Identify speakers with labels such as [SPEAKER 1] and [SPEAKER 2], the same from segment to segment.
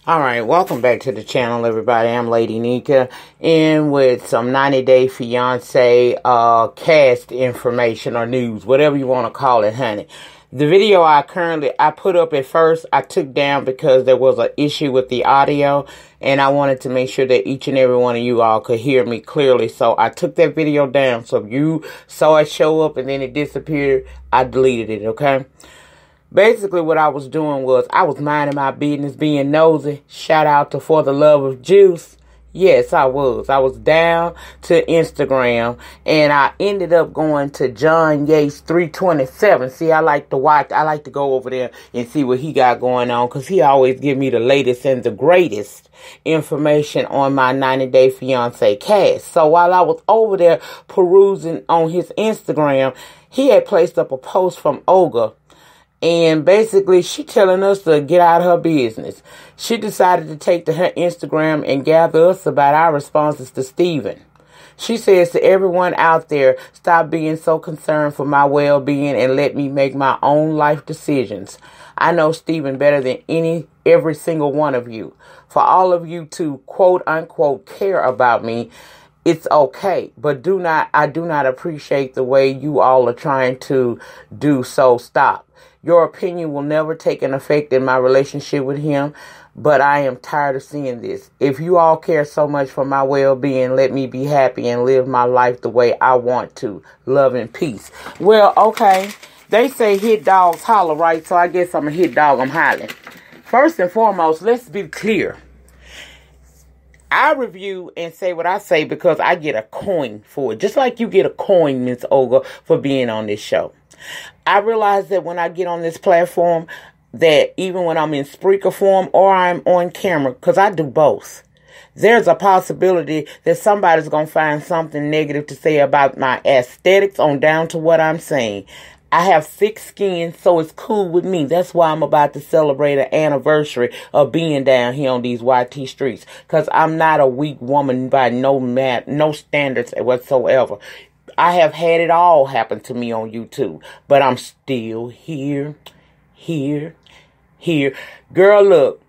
[SPEAKER 1] Alright, welcome back to the channel, everybody. I'm Lady Nyca, and with some 90-Day Fiancé cast information or news, whatever you want to call it, honey. The video I put up at first, I took down because there was an issue with the audio, and I wanted to make sure that each and every one of you all could hear me clearly. So I took that video down. So if you saw it show up and then it disappeared, I deleted it, okay? Basically, what I was doing was I was minding my business, being nosy. Shout out to For the Love of Juice. Yes, I was. I was down to Instagram, and I ended up going to John Yates 327. See, I like to go over there and see what he got going on, because he always give me the latest and the greatest information on my 90-Day Fiancé cast. So while I was over there perusing on his Instagram, he had placed up a post from Olga. And basically, she telling us to get out of her business. She decided to take to her Instagram and gather us about our responses to Steven. She says to everyone out there, stop being so concerned for my well-being and let me make my own life decisions. I know Steven better than every single one of you. For all of you to quote-unquote care about me, it's okay, but I do not appreciate the way you all are trying to do, so stop. Your opinion will never take an effect in my relationship with him, but I am tired of seeing this. If you all care so much for my well-being, let me be happy and live my life the way I want to. Love and peace. Well, okay, they say hit dogs holler, right? So I guess I'm a hit dog, I'm hollering. First and foremost, let's be clear. I review and say what I say because I get a coin for it. Just like you get a coin, Miss Olga, for being on this show. I realize that when I get on this platform, that even when I'm in speaker form or I'm on camera, because I do both, there's a possibility that somebody's going to find something negative to say about my aesthetics on down to what I'm saying. I have thick skin, so it's cool with me. That's why I'm about to celebrate an anniversary of being down here on these YT streets. Because I'm not a weak woman by no standards whatsoever. I have had it all happen to me on YouTube. But I'm still here. Girl, look.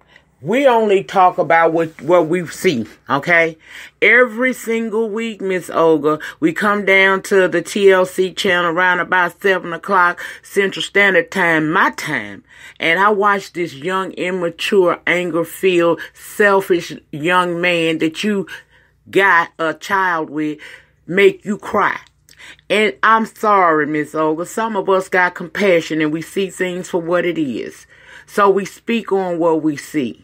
[SPEAKER 1] We only talk about what we see, okay? Every single week, Miss Olga, we come down to the TLC channel around about 7 o'clock Central Standard Time, my time. And I watch this young, immature, anger-filled, selfish young man that you got a child with make you cry. And I'm sorry, Miss Olga, some of us got compassion and we see things for what it is. So we speak on what we see.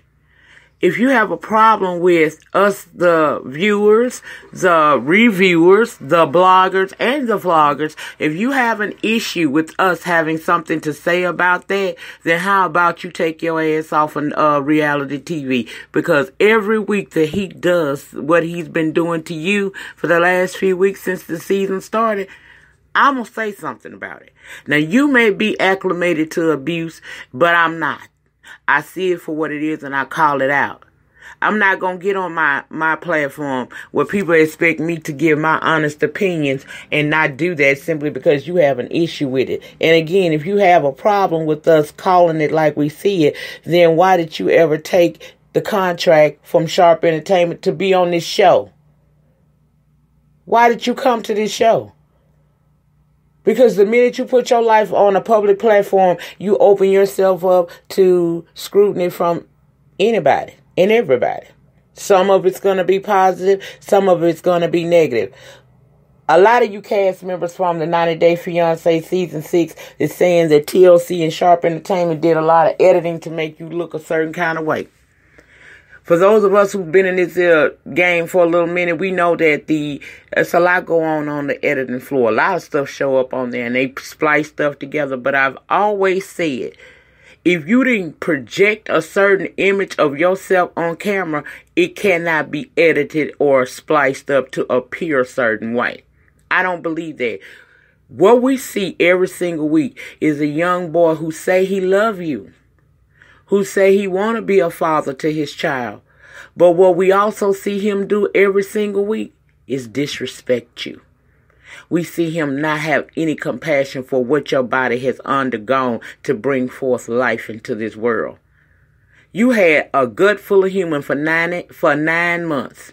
[SPEAKER 1] If you have a problem with us, the viewers, the reviewers, the bloggers, and the vloggers, if you have an issue with us having something to say about that, then how about you take your ass off on reality TV? Because every week that he does what he's been doing to you for the last few weeks since the season started, I'm going to say something about it. Now, you may be acclimated to abuse, but I'm not. I see it for what it is and I call it out. I'm not going to get on my platform where people expect me to give my honest opinions and not do that simply because you have an issue with it. And again, if you have a problem with us calling it like we see it, then why did you ever take the contract from Sharp Entertainment to be on this show? Why did you come to this show? Because the minute you put your life on a public platform, you open yourself up to scrutiny from anybody and everybody. Some of it's going to be positive. Some of it's going to be negative. A lot of you cast members from the 90-Day Fiancé Season 6 is saying that TLC and Sharp Entertainment did a lot of editing to make you look a certain kind of way. For those of us who've been in this game for a little minute, we know that there's a lot going on the editing floor. A lot of stuff show up on there and they splice stuff together. But I've always said, if you didn't project a certain image of yourself on camera, it cannot be edited or spliced up to appear a certain way. I don't believe that. What we see every single week is a young boy who say he love you, who say he want to be a father to his child. But what we also see him do every single week is disrespect you. We see him not have any compassion for what your body has undergone to bring forth life into this world. You had a gut full of human for 9 months.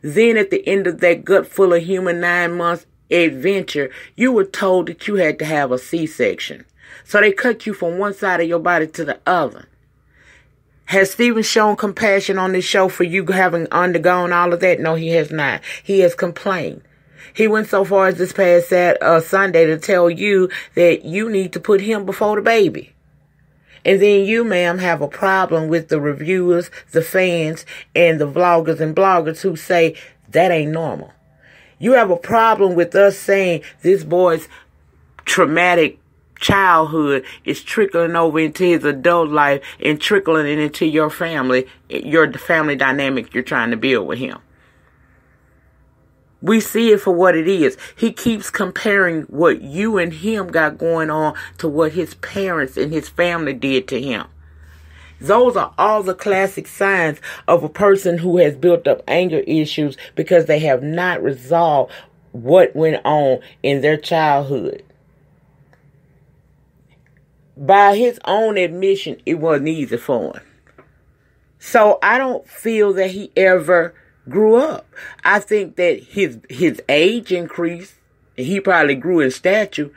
[SPEAKER 1] Then at the end of that gut full of human 9 months adventure, you were told that you had to have a C-section. So they cut you from one side of your body to the other. Has Steven shown compassion on this show for you having undergone all of that? No, he has not. He has complained. He went so far as this past Sunday to tell you that you need to put him before the baby. And then you, ma'am, have a problem with the reviewers, the fans, and the vloggers and bloggers who say that ain't normal. You have a problem with us saying this boy's traumatic childhood is trickling over into his adult life and trickling it into your family dynamic you're trying to build with him. We see it for what it is. He keeps comparing what you and him got going on to what his parents and his family did to him. Those are all the classic signs of a person who has built up anger issues because they have not resolved what went on in their childhood. By his own admission, it wasn't easy for him. So I don't feel that he ever grew up. I think that his age increased. He probably grew in stature,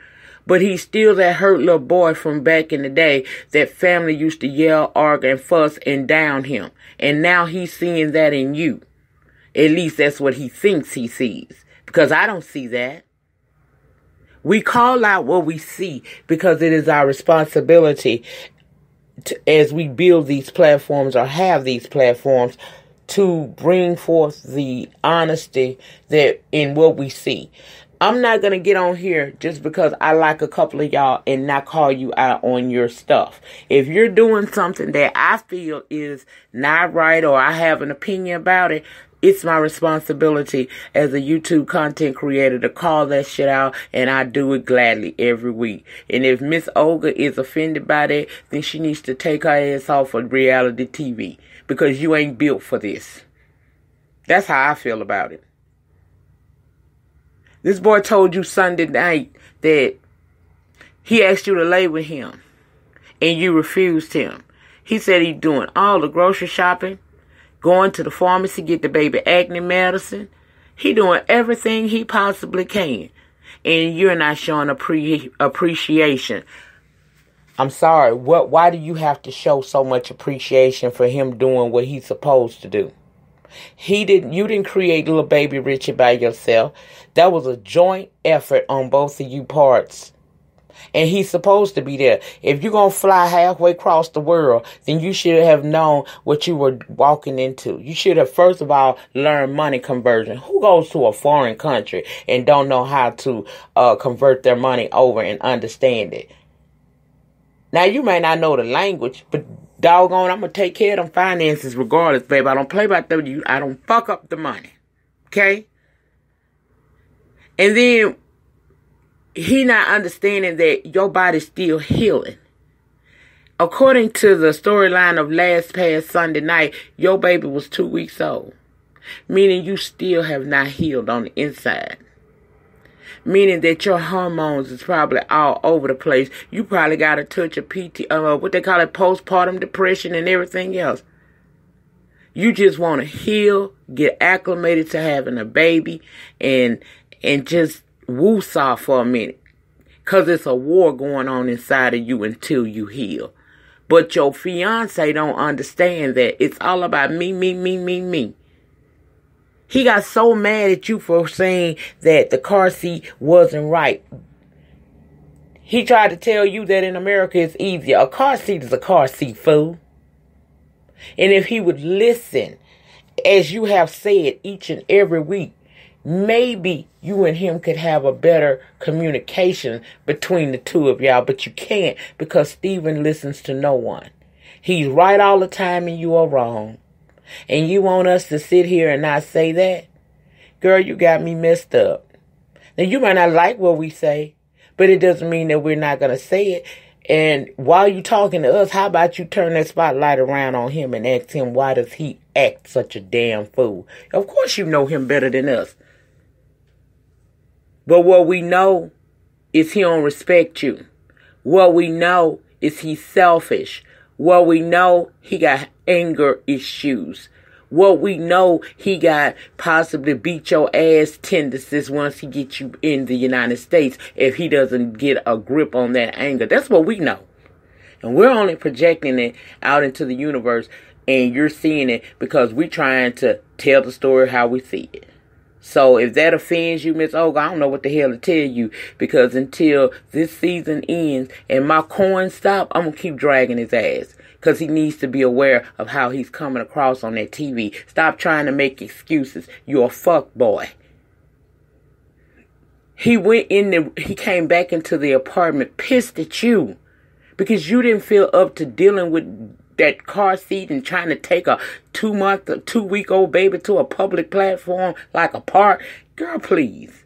[SPEAKER 1] but he's still that hurt little boy from back in the day that family used to yell, argue, and fuss and down him. And now he's seeing that in you. At least that's what he thinks he sees. Because I don't see that. We call out what we see because it is our responsibility as we build these platforms or have these platforms to bring forth the honesty that in what we see. I'm not going to get on here just because I like a couple of y'all and not call you out on your stuff. If you're doing something that I feel is not right or I have an opinion about it, it's my responsibility as a YouTube content creator to call that shit out, and I do it gladly every week. And if Miss Olga is offended by that, then she needs to take her ass off of reality TV because you ain't built for this. That's how I feel about it. This boy told you Sunday night that he asked you to lay with him, and you refused him. He said he's doing all the grocery shopping, going to the pharmacy, get the baby acne medicine. He doing everything he possibly can. And you're not showing appreciation. I'm sorry. Why do you have to show so much appreciation for him doing what he's supposed to do? You didn't create little baby Richie by yourself. That was a joint effort on both of you parts. And he's supposed to be there. If you're going to fly halfway across the world, then you should have known what you were walking into. You should have, first of all, learned money conversion. Who goes to a foreign country and don't know how to convert their money over and understand it? Now, you may not know the language, but doggone, I'm going to take care of them finances regardless, babe. I don't play about them. I don't fuck up the money. Okay? And then he not understanding that your body's still healing. According to the storyline of past Sunday night, your baby was 2 weeks old. Meaning you still have not healed on the inside. Meaning that your hormones is probably all over the place. You probably got a touch of what they call it, postpartum depression and everything else. You just want to heal, get acclimated to having a baby, and just woosah for a minute. Because it's a war going on inside of you until you heal. But your fiance don't understand that. It's all about me, me, me, me, me. He got so mad at you for saying that the car seat wasn't right. He tried to tell you that in America it's easier. A car seat is a car seat, fool. And if he would listen, as you have said each and every week, maybe you and him could have a better communication between the two of y'all. But you can't because Steven listens to no one. He's right all the time and you are wrong. And you want us to sit here and not say that? Girl, you got me messed up. Now, you might not like what we say, but it doesn't mean that we're not going to say it. And while you talking to us, how about you turn that spotlight around on him and ask him, why does he act such a damn fool? Of course you know him better than us. But what we know is he don't respect you. What we know is he's selfish. What we know, he got anger issues. What we know, he got possibly beat your ass tendencies once he gets you in the United States if he doesn't get a grip on that anger. That's what we know. And we're only projecting it out into the universe, and you're seeing it because we're trying to tell the story how we see it. So if that offends you, Miss Olga, I don't know what the hell to tell you, because until this season ends and my coins stop, I'm going to keep dragging his ass. Because he needs to be aware of how he's coming across on that TV. Stop trying to make excuses. You're a fuck boy. He came back into the apartment pissed at you. Because you didn't feel up to dealing with that car seat and trying to take a 2-week-old baby to a public platform like a park. Girl, please.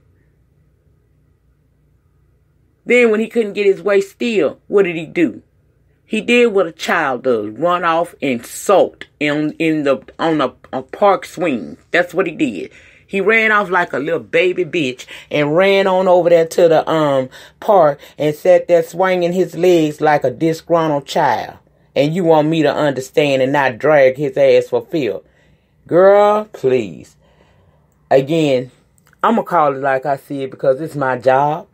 [SPEAKER 1] Then when he couldn't get his way still, what did he do? He did what a child does, run off and sulked on a park swing. That's what he did. He ran off like a little baby bitch and ran on over there to the park and sat there swinging his legs like a disgruntled child. And you want me to understand and not drag his ass for fear? Girl, please. Again, I'm going to call it like I see it because it's my job.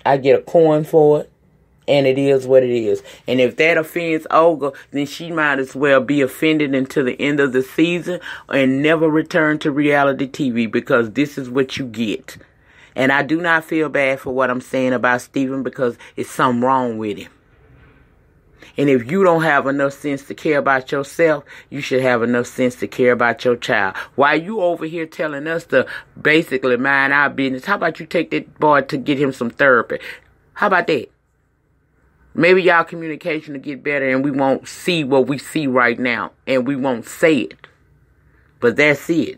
[SPEAKER 1] I get a coin for it. And it is what it is. And if that offends Olga, then she might as well be offended until the end of the season and never return to reality TV, because this is what you get. And I do not feel bad for what I'm saying about Steven, because it's something wrong with him. And if you don't have enough sense to care about yourself, you should have enough sense to care about your child. While you over here telling us to basically mind our business, how about you take that boy to get him some therapy? How about that? Maybe y'all communication will get better and we won't see what we see right now. And we won't say it. But that's it.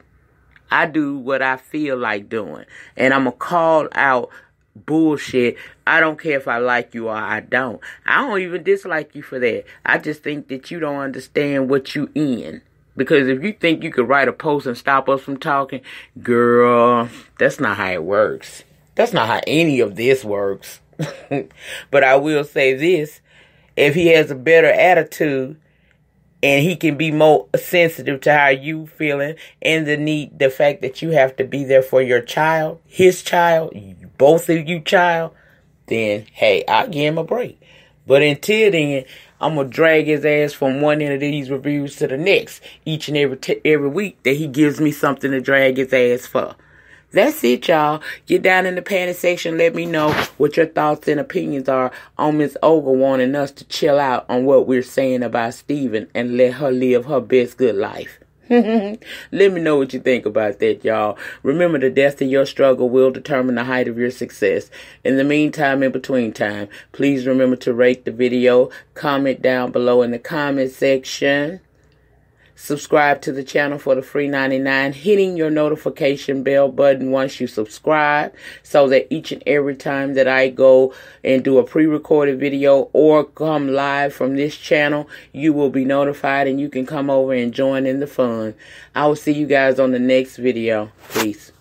[SPEAKER 1] I do what I feel like doing. And I'm going to call out bullshit. I don't care if I like you or I don't. I don't even dislike you for that. I just think that you don't understand what you in. Because if you think you could write a post and stop us from talking, girl, that's not how it works. That's not how any of this works. But I will say this, if he has a better attitude and he can be more sensitive to how you feeling and the fact that you have to be there for your child, his child, both of you child, then hey, I'll give him a break. But until then, I'm going to drag his ass from one end of these reviews to the next each and every week that he gives me something to drag his ass for. That's it, y'all. Get down in the panty section. Let me know what your thoughts and opinions are on Miss Olga wanting us to chill out on what we're saying about Steven and let her live her best good life. Let me know what you think about that, y'all. Remember, the depth of your struggle will determine the height of your success. In the meantime, in between time, please remember to rate the video, comment down below in the comment section. Subscribe to the channel for the free 99, hitting your notification bell button once you subscribe, so that each and every time that I go and do a pre-recorded video or come live from this channel, you will be notified and you can come over and join in the fun. I will see you guys on the next video. Peace.